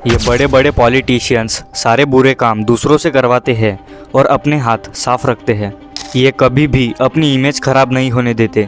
ये बड़े बड़े पॉलिटिशियंस सारे बुरे काम दूसरों से करवाते हैं और अपने हाथ साफ रखते हैं। ये कभी भी अपनी इमेज खराब नहीं होने देते।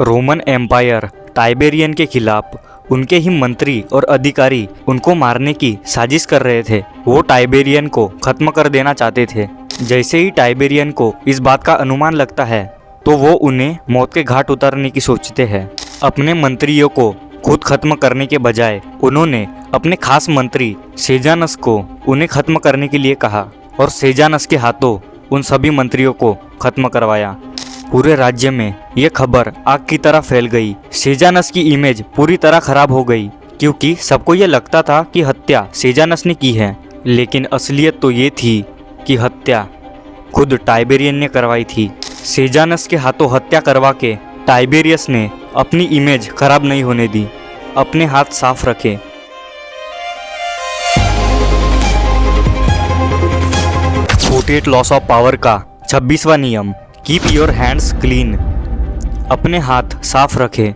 रोमन एम्पायर टाइबेरियन के खिलाफ उनके ही मंत्री और अधिकारी उनको मारने की साजिश कर रहे थे। वो टाइबेरियन को खत्म कर देना चाहते थे। जैसे ही टाइबेरियन को इस बात का अनुमान लगता है तो वो उन्हें मौत के घाट उतारने की सोचते हैं। अपने मंत्रियों को खुद खत्म करने के बजाय उन्होंने अपने खास मंत्री सेजानस को उन्हें खत्म करने के लिए कहा और सेजानस के हाथों उन सभी मंत्रियों को खत्म करवाया। पूरे राज्य में ये खबर आग की तरह फैल गई। सेजानस की इमेज पूरी तरह खराब हो गई क्योंकि सबको ये लगता था कि हत्या सेजानस ने की है, लेकिन असलियत तो ये थी कि हत्या खुद टाइबेरियन ने करवाई थी। सेजानस के हाथों हत्या करवा के टाइबेरियस ने अपनी इमेज खराब नहीं होने दी। अपने हाथ साफ रखें। 48 लॉस ऑफ पावर का 26वां नियम, कीप योर हैंड्स क्लीन। अपने हाथ साफ रखें।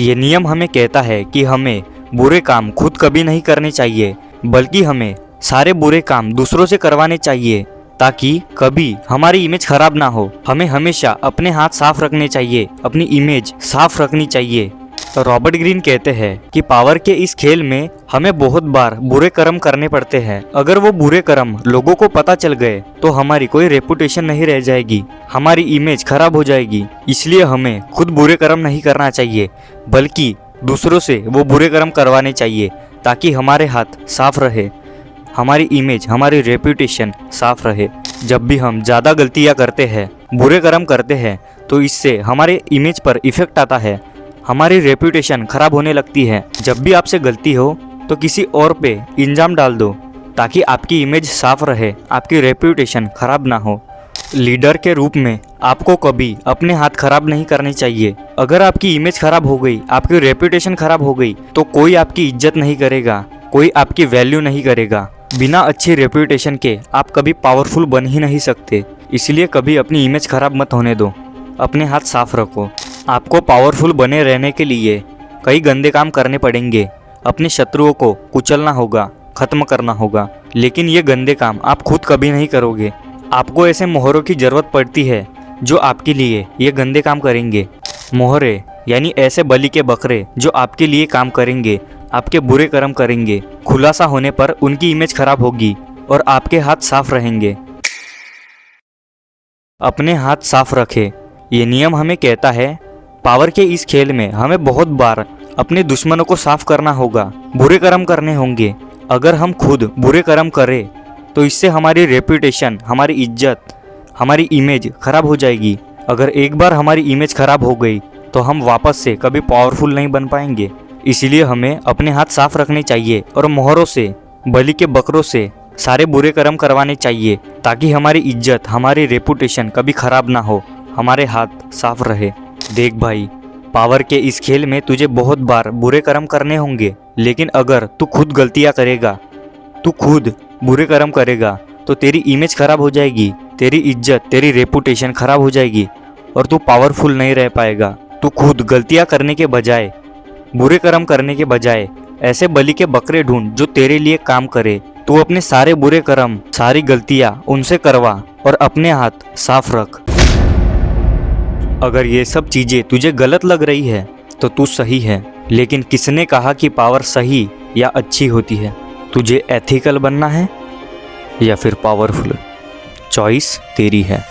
ये नियम हमें कहता है कि हमें बुरे काम खुद कभी नहीं करने चाहिए, बल्कि हमें सारे बुरे काम दूसरों से करवाने चाहिए ताकि कभी हमारी इमेज खराब ना हो। हमें हमेशा अपने हाथ साफ रखने चाहिए, अपनी इमेज साफ रखनी चाहिए। रॉबर्ट ग्रीन कहते हैं कि पावर के इस खेल में हमें बहुत बार बुरे कर्म करने पड़ते हैं। अगर वो बुरे कर्म लोगों को पता चल गए तो हमारी कोई रेपुटेशन नहीं रह जाएगी, हमारी इमेज खराब हो जाएगी। इसलिए हमें खुद बुरे कर्म नहीं करना चाहिए, बल्कि दूसरों से वो बुरे कर्म करवाने चाहिए ताकि हमारे हाथ साफ रहे, हमारी इमेज, हमारी रेपुटेशन साफ रहे। जब भी हम ज़्यादा गलतियाँ करते हैं, बुरे कर्म करते हैं, तो इससे हमारे इमेज पर इफेक्ट आता है, हमारी रेपुटेशन खराब होने लगती है। जब भी आपसे गलती हो तो किसी और पे इल्ज़ाम डाल दो ताकि आपकी इमेज साफ रहे, आपकी रेपुटेशन खराब ना हो। लीडर के रूप में आपको कभी अपने हाथ खराब नहीं करने चाहिए। अगर आपकी इमेज खराब हो गई, आपकी रेपुटेशन खराब हो गई, तो कोई आपकी इज्जत नहीं करेगा, कोई आपकी वैल्यू नहीं करेगा। बिना अच्छी रेपुटेशन के आप कभी पावरफुल बन ही नहीं सकते। इसलिए कभी अपनी इमेज खराब मत होने दो, अपने हाथ साफ रखो। आपको पावरफुल बने रहने के लिए कई गंदे काम करने पड़ेंगे। अपने शत्रुओं को कुचलना होगा, खत्म करना होगा, लेकिन ये गंदे काम आप खुद कभी नहीं करोगे। आपको ऐसे मोहरों की ज़रूरत पड़ती है जो आपके लिए ये गंदे काम करेंगे। मोहरे यानी ऐसे बलि के बकरे जो आपके लिए काम करेंगे, आपके बुरे कर्म करेंगे। खुलासा होने पर उनकी इमेज खराब होगी और आपके हाथ साफ रहेंगे। अपने हाथ साफ रखें। ये नियम हमें कहता है पावर के इस खेल में हमें बहुत बार अपने दुश्मनों को साफ करना होगा, बुरे कर्म करने होंगे। अगर हम खुद बुरे कर्म करें तो इससे हमारी रेपुटेशन, हमारी इज्जत, हमारी इमेज खराब हो जाएगी। अगर एक बार हमारी इमेज खराब हो गई तो हम वापस से कभी पावरफुल नहीं बन पाएंगे। इसीलिए हमें अपने हाथ साफ रखने चाहिए और मोहरों से, बलि के बकरों से सारे बुरे कर्म करवाने चाहिए ताकि हमारी इज्जत, हमारी रेपुटेशन कभी खराब ना हो, हमारे हाथ साफ रहे। देख भाई, पावर के इस खेल में तुझे बहुत बार बुरे कर्म करने होंगे, लेकिन अगर तू खुद गलतियाँ करेगा, तू खुद बुरे कर्म करेगा तो तेरी इमेज खराब हो जाएगी, तेरी इज्जत, तेरी रेपुटेशन खराब हो जाएगी और तू पावरफुल नहीं रह पाएगा। तू खुद गलतियाँ करने के बजाय, बुरे कर्म करने के बजाय ऐसे बलि के बकरे ढूंढ जो तेरे लिए काम करे। तू अपने सारे बुरे कर्म, सारी गलतियाँ उनसे करवा और अपने हाथ साफ रख। अगर ये सब चीज़ें तुझे गलत लग रही है तो तू सही है, लेकिन किसने कहा कि पावर सही या अच्छी होती है? तुझे एथिकल बनना है या फिर पावरफुल? चॉइस तेरी है।